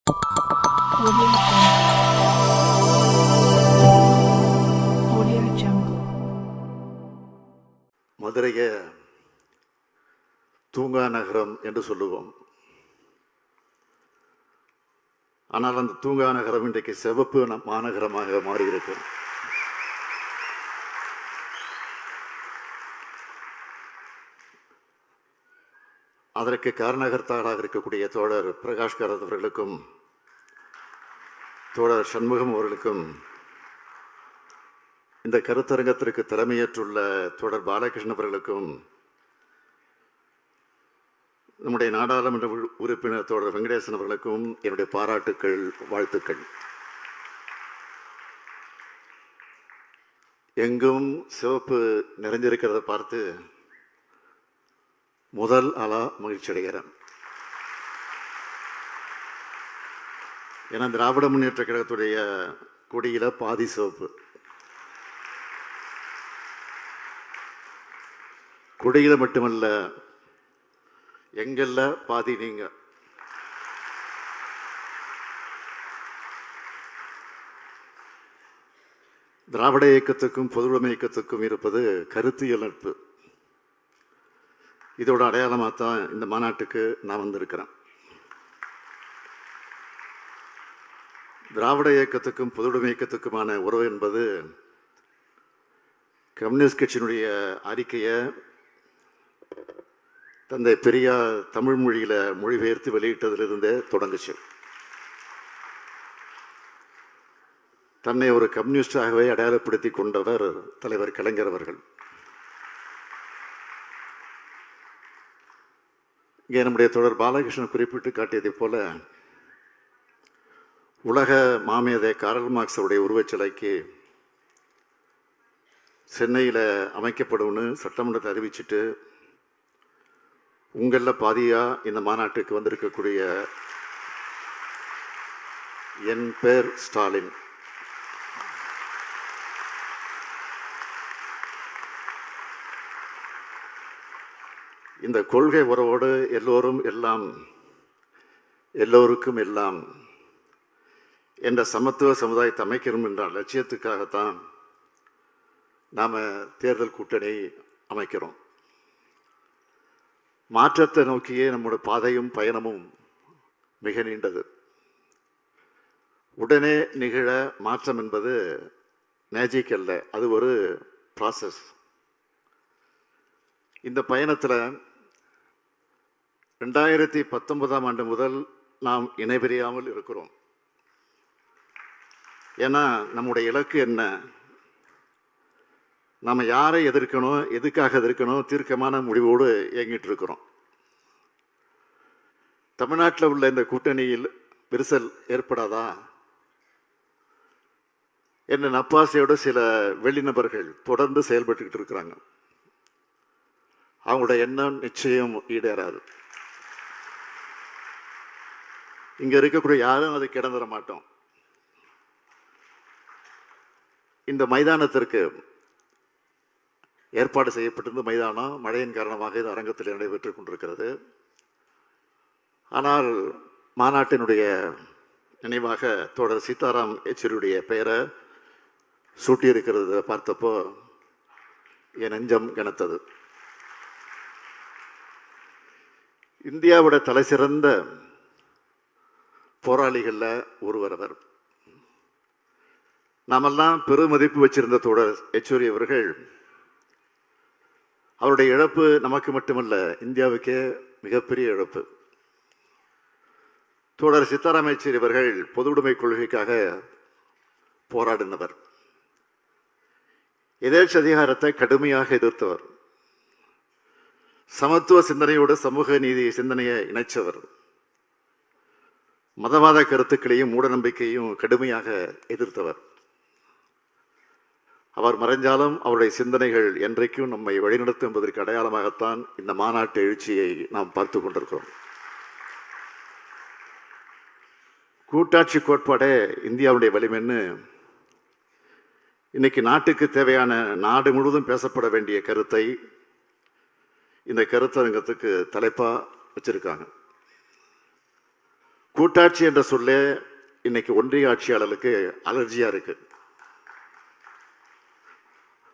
Audio Jungle. மதுரையை தூங்கா நகரம் என்று சொல்லுவோம். ஆனால் அந்த தூங்கா நகரம் இன்றைக்கு சிவப்பு மாநகரமாக மாறியிருக்கு. அதற்கு காரணகர்த்தாராக இருக்கக்கூடிய தோழர் பிரகாஷ் காரத் அவர்களுக்கும் தோழர் சண்முகம் அவர்களுக்கும் இந்த கருத்தரங்கத்திற்கு தலைமையேற்றுள்ள தோழர் பாலகிருஷ்ணன் அவர்களுக்கும் நம்முடைய நாடாளுமன்ற உறுப்பினர் தோழர் வெங்கடேசன் அவர்களுக்கும் என்னுடைய பாராட்டுக்கள், வாழ்த்துக்கள். எங்கும் சிவப்பு நிறைஞ்சிருக்கிறத பார்த்து முதல் ஆளா மகிழ்ச்சி அடைகிறேன். ஏன்னா திராவிட முன்னேற்ற கழகத்துடைய கொடியில பாதி சிவப்பு, கொடியில மட்டுமல்ல எங்கல்ல பாதி நீங்க. திராவிட இயக்கத்துக்கும் பொதுவுடைமை இயக்கத்துக்கும் இருப்பது கருத்தியல் நட்பு. இதோட அடையாளமாக தான் இந்த மாநாட்டுக்கு நான் வந்திருக்கிறேன். திராவிட இயக்கத்துக்கும் பொதுவுடைமை இயக்கத்துக்குமான உறவு என்பது கம்யூனிஸ்ட் கட்சியினுடைய அறிக்கையை தந்தை பெரியார் தமிழ் மொழியில் மொழிபெயர்த்து வெளியிட்டதிலிருந்தே தொடங்குச்சு. தன்னை ஒரு கம்யூனிஸ்டாகவே அடையாளப்படுத்தி கொண்டவர் தலைவர் கலைஞர் அவர்கள். இங்கே நம்முடைய தொடர் பாலகிருஷ்ணன் குறிப்பிட்டு காட்டியதைப் போல உலக மாமேதை காரல் மார்க்ஸுடைய உருவச்சிலைக்கு சென்னையில் அமைக்கப்படும்னு சட்டமன்றத்தை அறிவிச்சுட்டு உங்களில் பாதியாக இந்த மாநாட்டுக்கு வந்திருக்கக்கூடிய என் பேர் ஸ்டாலின். இந்த கொள்கை உறவோடு எல்லோரும் எல்லாம் எல்லோருக்கும் எல்லாம் என்ற சமத்துவ சமுதாயத்தை அமைக்கணும் என்ற லட்சியத்துக்காகத்தான் நாம் தேர்தல் கூட்டணி அமைக்கிறோம். மாற்றத்தை நோக்கியே நம்முடைய பாதையும் பயணமும் மிக நீண்டது. உடனே நிகழ மாற்றம் என்பது மேஜிக் அல்ல, அது ஒரு ப்ராசஸ். இந்த பயணத்தில் 2019ஆம் ஆண்டு முதல் நாம் இணைபிரியாமல் இருக்கிறோம். ஏன்னா நம்முடைய இலக்கு என்ன, நாம் யாரை எதிர்க்கணும், எதுக்காக எதிர்க்கணும், தீர்க்கமான முடிவோடு இயங்கிட்டு இருக்கிறோம். தமிழ்நாட்டில் உள்ள இந்த கூட்டணியில் விரிசல் ஏற்படாதா என்ற நப்பாசையோடு சில வெளிநபர்கள் தொடர்ந்து செயல்பட்டுக்கிட்டு இருக்கிறாங்க. அவங்களோட எண்ணம் நிச்சயம் ஈடேறாது. இங்க இருக்கக்கூடிய யாரும் அதுக்கு இடம் தர மாட்டோம். இந்த மைதானத்திற்கு ஏற்பாடு செய்யப்பட்டிருந்த மைதானம் மழையின் காரணமாக இது அரங்கத்தில் நடைபெற்றுக் கொண்டிருக்கிறது. ஆனால் மாநாட்டினுடைய நினைவாக தோழர் சீதாராம் யெச்சூரியுடைய பெயரை சூட்டியிருக்கிறத பார்த்தப்போ என் நெஞ்சம் கனத்தது. இந்தியாவோட தலை சிறந்த போராளிகளில் ஒருவர் அவர். நாமெல்லாம் பெருமதிப்பு வச்சிருந்த தோழர் யெச்சூரி அவர்கள், அவருடைய இழப்பு நமக்கு மட்டுமல்ல இந்தியாவுக்கே மிகப்பெரிய இழப்பு. தோழர் சீதாராம் யெச்சூரி அவர்கள் பொதுவுடைமை கொள்கைக்காக போராடினவர், எதேச்ச அதிகாரத்தை கடுமையாக எதிர்த்தவர், சமத்துவ சிந்தனையோடு சமூக நீதி சிந்தனையை இணைச்சவர், மதவாத கருத்துக்களையும் மூட நம்பிக்கையும் கடுமையாக எதிர்த்தவர். அவர் மறைஞ்சாலும் அவருடைய சிந்தனைகள் என்றைக்கும் நம்மை வழிநடத்தும் என்பதற்கு அடையாளமாகத்தான் இந்த மாநாட்டு எழுச்சியை நாம் பார்த்து கொண்டிருக்கிறோம். கூட்டாட்சி கோட்பாடே இந்தியாவுடைய வலிமைன்னு இன்னைக்கு நாட்டுக்கு தேவையான, நாடு முழுவதும் பேசப்பட வேண்டிய கருத்தை இந்த கருத்தரங்கத்துக்கு தலைப்பா வச்சிருக்காங்க. கூட்டாட்சி என்ற சொல்லே இன்னைக்கு ஒன்றிய ஆட்சியாளர்களுக்கு அலர்ஜியா இருக்கு.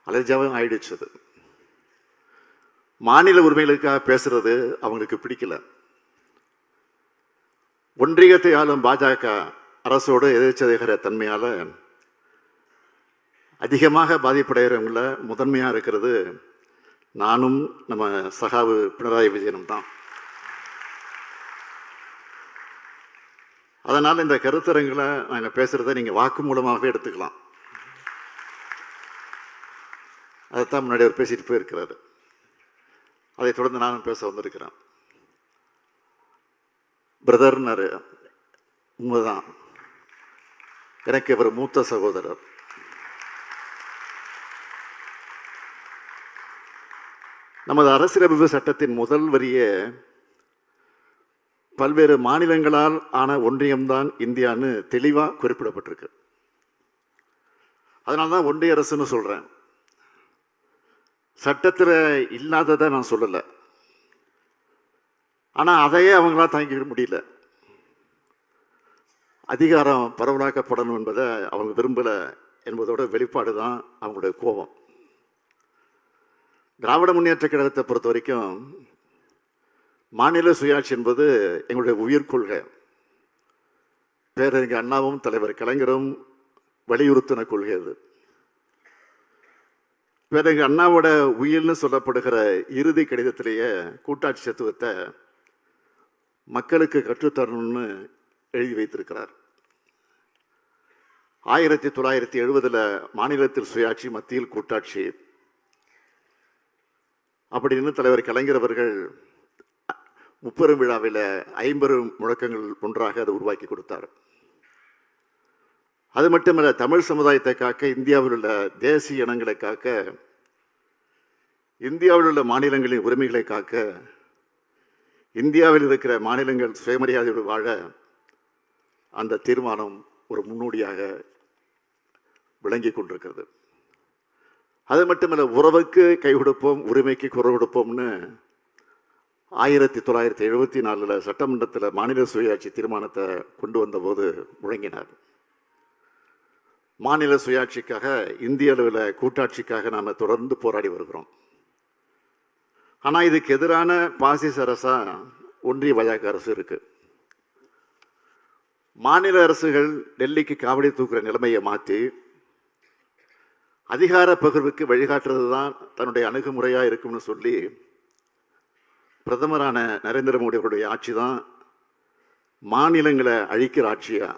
அலர்ஜியாவும் ஆயிடுச்சு. அது மாநில உரிமைகளுக்காக பேசுறது அவங்களுக்கு பிடிக்கல. ஒன்றியத்தை ஆளும் பாஜக அரசோடு எதிர்ச்சதைகிற தன்மையால அதிகமாக பாதிப்படைகிறவங்கள முதன்மையா இருக்கிறது நானும் நம்ம சகாவு பினராயி விஜயனும் தான். அதனால இந்த கருத்தரங்களை நாங்கள் பேசுறதை நீங்க வாக்கு மூலமாகவே எடுத்துக்கலாம். அதைத்தான் முன்னாடி அவர் பேசிட்டு போயிருக்கிறாரு. அதை தொடர்ந்து நானும் பேச வந்திருக்கிறேன். பிரதர்னாரு, உண்மைதான். எனக்கு இவர் மூத்த சகோதரர். நமது அரசியலமைப்பு சட்டத்தின் முதல் வரியே பல்வேறு மாநிலங்களால் ஆன ஒன்றியம்தான் இந்தியான்னு தெளிவா குறிப்பிடப்பட்டிருக்கு. அதனால்தான் ஒன்றிய அரசுன்னு சொல்றேன். சட்டத்தில் இல்லாததை நான் சொல்லலை, ஆனால் அதையே அவங்களால தாங்கிக்க முடியல. அதிகாரம் பரவலாக்கப்படணும் என்பதை அவங்க விரும்பலை என்பதோட வெளிப்பாடு தான் அவங்களுடைய கோபம். திராவிட முன்னேற்ற கழகத்தை பொறுத்த வரைக்கும் மாநில சுயாட்சி என்பது எங்களுடைய உயிர் கொள்கை. பேரறிஞர் அண்ணாவும் தலைவர் கலைஞரும் வலியுறுத்தின கொள்கை அது. பேரறிஞர் அண்ணாவோட உயிர்னு சொல்லப்படுகிற இறுதி கடிதத்திலேயே கூட்டாட்சி தத்துவத்தை மக்களுக்கு கற்றுத்தரணும்னு எழுதி வைத்திருக்கிறார். 1970 மாநிலத்தில் சுயாட்சி, மத்தியில் கூட்டாட்சி அப்படின்னு தலைவர் கலைஞர் அவர்கள் முப்பெரும் விழாவில் 50 முழக்கங்கள் ஒன்றாக அதை உருவாக்கி கொடுத்தார். அது மட்டுமல்ல, தமிழ் சமுதாயத்தை காக்க, இந்தியாவில் உள்ள தேசிய இனங்களை காக்க, இந்தியாவில் உள்ள மாநிலங்களின் உரிமைகளை காக்க, இந்தியாவில் இருக்கிற மாநிலங்கள் சுயமரியாதையோடு வாழ அந்த தீர்மானம் ஒரு முன்னோடியாக விளங்கி கொண்டிருக்கிறது. அது மட்டுமல்ல, உறவுக்கு கை கொடுப்போம், உரிமைக்கு குரல் கொடுப்போம்னு 1974 சட்டமன்றத்தில் மாநில சுயாட்சி தீர்மானத்தை கொண்டு வந்தபோது முழங்கினார். மாநில சுயாட்சிக்காக, இந்திய அளவில் கூட்டாட்சிக்காக நாம் தொடர்ந்து போராடி வருகிறோம். ஆனால் இதுக்கு எதிரான பாசிச அரசா ஒன்றிய பாஜக அரசு இருக்கு. மாநில அரசுகள் டெல்லிக்கு காவடி தூக்குற நிலைமையை மாற்றி அதிகார பகிர்வுக்கு வழிகாட்டுறது தான் தன்னுடைய அணுகுமுறையாக இருக்கும்னு சொல்லி பிரதமரான நரேந்திர மோடி அவருடைய ஆட்சி தான் மாநிலங்களை அழிக்கிற ஆட்சியா,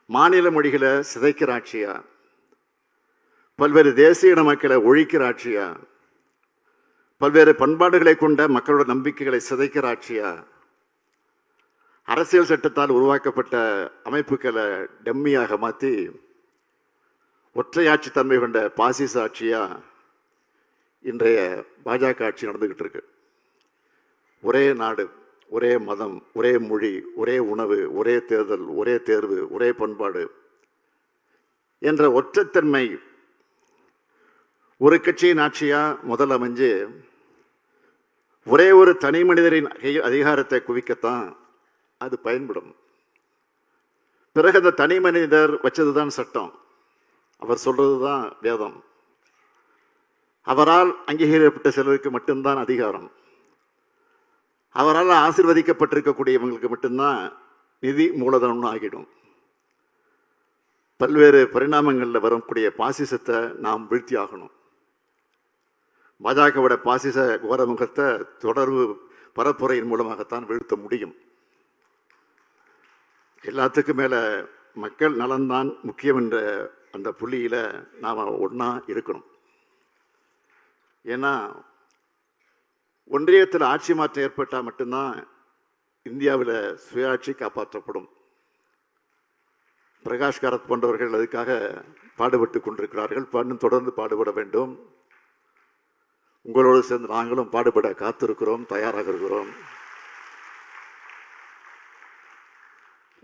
மாநில மொழிகளை சிதைக்கிற ஆட்சியா, பல்வேறு தேசிய இன மக்களை ஒழிக்கிற ஆட்சியா, பல்வேறு பண்பாடுகளை கொண்ட மக்களோட நம்பிக்கைகளை சிதைக்கிற ஆட்சியா, அரசியல் சட்டத்தால் உருவாக்கப்பட்ட அமைப்புகளை டம்மியாக மாற்றி ஒற்றையாட்சி தன்மை கொண்ட பாசிச ஆட்சியா இன்றைய பாஜக ஆட்சி நடந்துகிட்டு இருக்கு. ஒரே நாடு, ஒரே மதம், ஒரே மொழி, ஒரே உணவு, ஒரே தேர்தல், ஒரே தேர்வு, ஒரே பண்பாடு என்ற ஒற்றைத்தன்மை ஒரு கட்சியின் ஆட்சியா முதல் அமைஞ்சு ஒரே ஒரு தனி மனிதரின் அதிகாரத்தை குவிக்கத்தான் அது பயன்படும். பிறகு அந்த தனி மனிதர் வச்சதுதான் சட்டம், அவர் சொல்றதுதான் வேதம். அவரால் அங்கீகரிக்கப்பட்ட சிலருக்கு மட்டும்தான் அதிகாரம், அவரால் ஆசீர்வதிக்கப்பட்டிருக்கக்கூடியவங்களுக்கு மட்டும்தான் நிதி மூலதனம்னு ஆகிடும். பல்வேறு பரிணாமங்களில் வரக்கூடிய பாசிசத்தை நாம் வீழ்த்தி ஆகணும். பாஜகவோட பாசிச கோரமுகத்தை தொடர்பு பரப்புரையின் மூலமாகத்தான் வீழ்த்த முடியும். எல்லாத்துக்கும் மேல மக்கள் நலன்தான் முக்கியம் என்ற அந்த புள்ளியில நாம ஒன்னா இருக்கணும். ஏன்னா ஒன்றியத்தில் ஆட்சி மாற்றம் ஏற்பட்டால் மட்டும்தான் இந்தியாவில் சுயாட்சி காப்பாற்றப்படும். பிரகாஷ் காரத் போன்றவர்கள் அதுக்காக பாடுபட்டு கொண்டிருக்கிறார்கள். தொடர்ந்து பாடுபட வேண்டும். உங்களோடு சேர்ந்து நாங்களும் பாடுபட காத்திருக்கிறோம், தயாராக இருக்கிறோம்.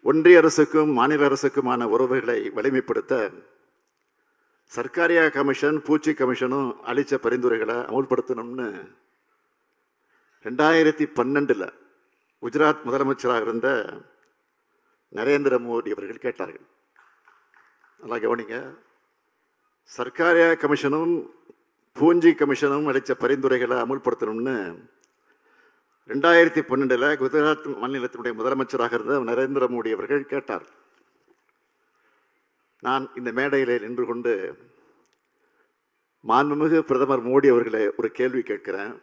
ஒன்றிய அரசுக்கும் மாநில அரசுக்குமான உறவுகளை வலிமைப்படுத்த சர்க்காரியா கமிஷன், பூச்சி கமிஷனும் அளித்த பரிந்துரைகளை அமுல்படுத்தணும்னு 2012 குஜராத் முதலமைச்சராக இருந்த நரேந்திர மோடி அவர்கள் கேட்டார்கள். நல்லா கவனிங்க. சர்க்காரியா கமிஷனும் பூஞ்சி கமிஷனும் அளித்த பரிந்துரைகளை அமுல்படுத்தணும்னு 2012 குஜராத் மாநிலத்தினுடைய முதலமைச்சராக இருந்த நரேந்திர மோடி அவர்கள் கேட்டார். நான் இந்த மேடையில் நின்று கொண்டு மாண்புமிகு பிரதமர் மோடி அவர்களை ஒரு கேள்வி கேட்கிறேன்.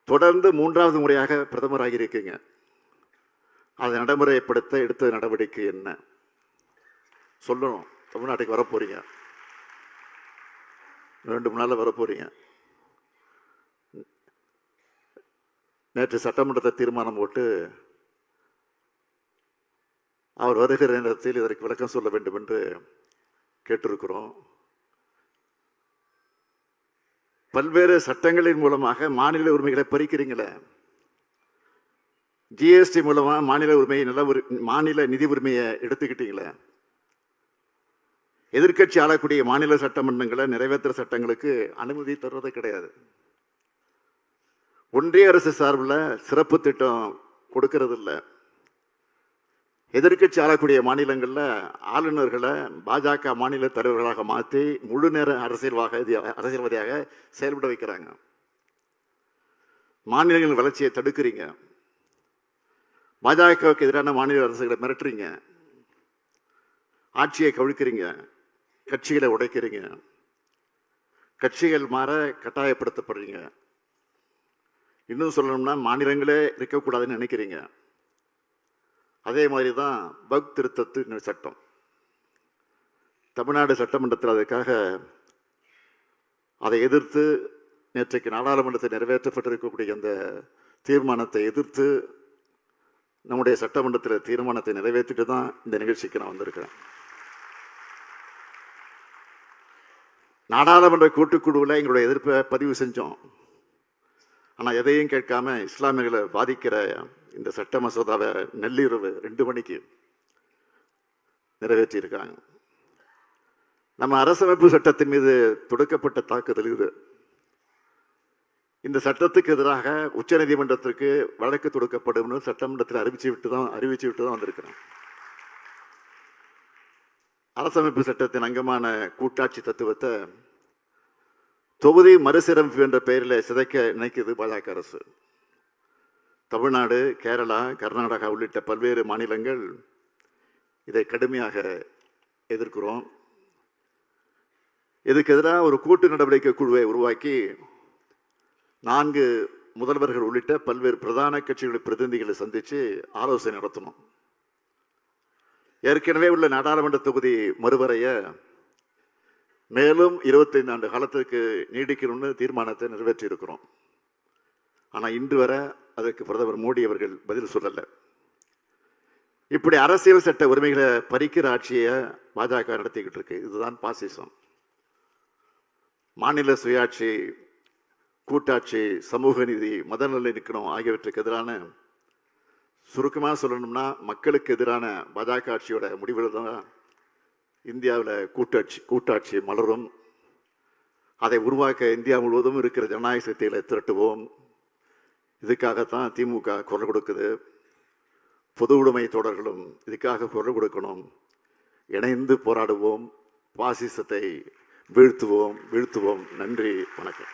தொடர்ந்து 3வது முறையாக பிரதமராகி இருக்கீங்க. அதை நடைமுறைப்படுத்த எடுத்த நடவடிக்கை என்ன சொல்லணும். தமிழ்நாட்டுக்கு வரப்போறீங்க, 2 நாளில் வரப்போறீங்க. நேற்று சட்டமன்றத்தை தீர்மானம் போட்டு அவர் வருகிற நேரத்தில் இதற்கு விளக்கம் சொல்ல வேண்டும் என்று கேட்டிருக்கிறோம். பல்வேறு சட்டங்களின் மூலமாக மாநில உரிமைகளை பறிக்கிறீங்களே. ஜிஎஸ்டி மூலமா மாநில உரிமையை மாநில நிதி உரிமையை எடுத்துக்கிட்டீங்களே. எதிர்கட்சி ஆளக்கூடிய மாநில சட்டமன்றங்களை நிறைவேற்ற சட்டங்களுக்கு அனுமதி தருவது கிடையாது. ஒன்றிய அரசு சார்பில் சிறப்பு திட்டம் கொடுக்கறது இல்லை. எதிர்கட்சி ஆளக்கூடிய மாநிலங்களில் ஆளுநர்களை பாஜக மாநில தலைவர்களாக மாற்றி முழு நேர அரசியல்வாதியாக செயல்பட வைக்கிறாங்க. மாநிலங்களின் வளர்ச்சியை தடுக்கிறீங்க. பாஜகவுக்கு எதிரான மாநில அரசுகளை மிரட்டுறீங்க. ஆட்சியை கவிழ்க்கிறீங்க. கட்சிகளை உடைக்கிறீங்க. கட்சிகள் மாற கட்டாயப்படுத்தப்படுறீங்க. இன்னும் சொல்லணும்னா மாநிலங்களே இருக்கக்கூடாதுன்னு நினைக்கிறீங்க. அதே மாதிரி தான் வக்ஃப் திருத்தத்து சட்டம். தமிழ்நாடு சட்டமன்றத்தில் அதுக்காக அதை எதிர்த்து நேற்றைக்கு நாடாளுமன்றத்தில் நிறைவேற்றப்பட்டிருக்கக்கூடிய அந்த தீர்மானத்தை எதிர்த்து நம்முடைய சட்டமன்றத்தில் தீர்மானத்தை நிறைவேற்றிட்டு தான் இந்த நிகழ்ச்சிக்கு நான் வந்திருக்கிறேன். நாடாளுமன்ற கூட்டுக்குழுவில் எங்களுடைய எதிர்ப்பை பதிவு செஞ்சோம். ஆனால் எதையும் கேட்காம இஸ்லாமியர்களை பாதிக்கிற இந்த சட்ட மசோதாவை நள்ளிரவு 2 மணிக்கு நிறைவேற்றியிருக்காங்க. நம்ம அரசமைப்பு சட்டத்தின் மீது தொடுக்கப்பட்ட தாக்குதல் இது. இந்த சட்டத்துக்கு எதிராக உச்ச நீதிமன்றத்திற்கு வழக்கு தொடுக்கப்படும் சட்டமன்றத்தில் அறிவிச்சு விட்டு தான் வந்திருக்கிறேன். அரசமைப்பு சட்டத்தின் அங்கமான கூட்டாட்சி தத்துவத்தை தொகுதி மறுசீரமைப்பு என்ற பெயரில் சிதைக்க நினைக்கிறது பாஜக அரசு. தமிழ்நாடு, கேரளா, கர்நாடகா உள்ளிட்ட பல்வேறு மாநிலங்கள் இதை கடுமையாக எதிர்க்கிறோம். இதுக்கு எதிராக ஒரு கூட்டு நடவடிக்கை குழுவை உருவாக்கி 4 முதல்வர்கள் உள்ளிட்ட பல்வேறு பிரதான கட்சிகளின் பிரதிநிதிகளை சந்தித்து ஆலோசனை நடத்தணும். ஏற்கனவே உள்ள நாடாளுமன்ற தொகுதி மறுவரைய மேலும் 25 ஆண்டு காலத்திற்கு நீடிக்கணும்னு தீர்மானத்தை நிறைவேற்றி இருக்கிறோம். ஆனால் இன்று வரை அதற்கு பிரதமர் மோடி அவர்கள் பதில் சொல்லலை. இப்படி அரசியல் சட்ட உரிமைகளை பறிக்கிற ஆட்சியை பாஜக நடத்திக்கிட்டு இருக்கு. இதுதான் பாசிசம். மாநில சுயாட்சி, கூட்டாட்சி, சமூக நீதி, மத நல்லிணக்கம் ஆகியவற்றுக்கு எதிரான, சுருக்கமாக சொல்லணும்னா மக்களுக்கு எதிரான பாஜக ஆட்சியோட முடிவில் தான் இந்தியாவில் கூட்டாட்சி மலரும். அதை உருவாக்க இந்தியா முழுவதும் இருக்கிற ஜனநாயக சக்திகளை திரட்டுவோம். இதுக்காகத்தான் திமுக குரல் கொடுக்குது. பொது உடைமை தோழர்களும் இதுக்காக குரல் கொடுக்கணும். இணைந்து போராடுவோம். பாசிசத்தை வீழ்த்துவோம். நன்றி, வணக்கம்.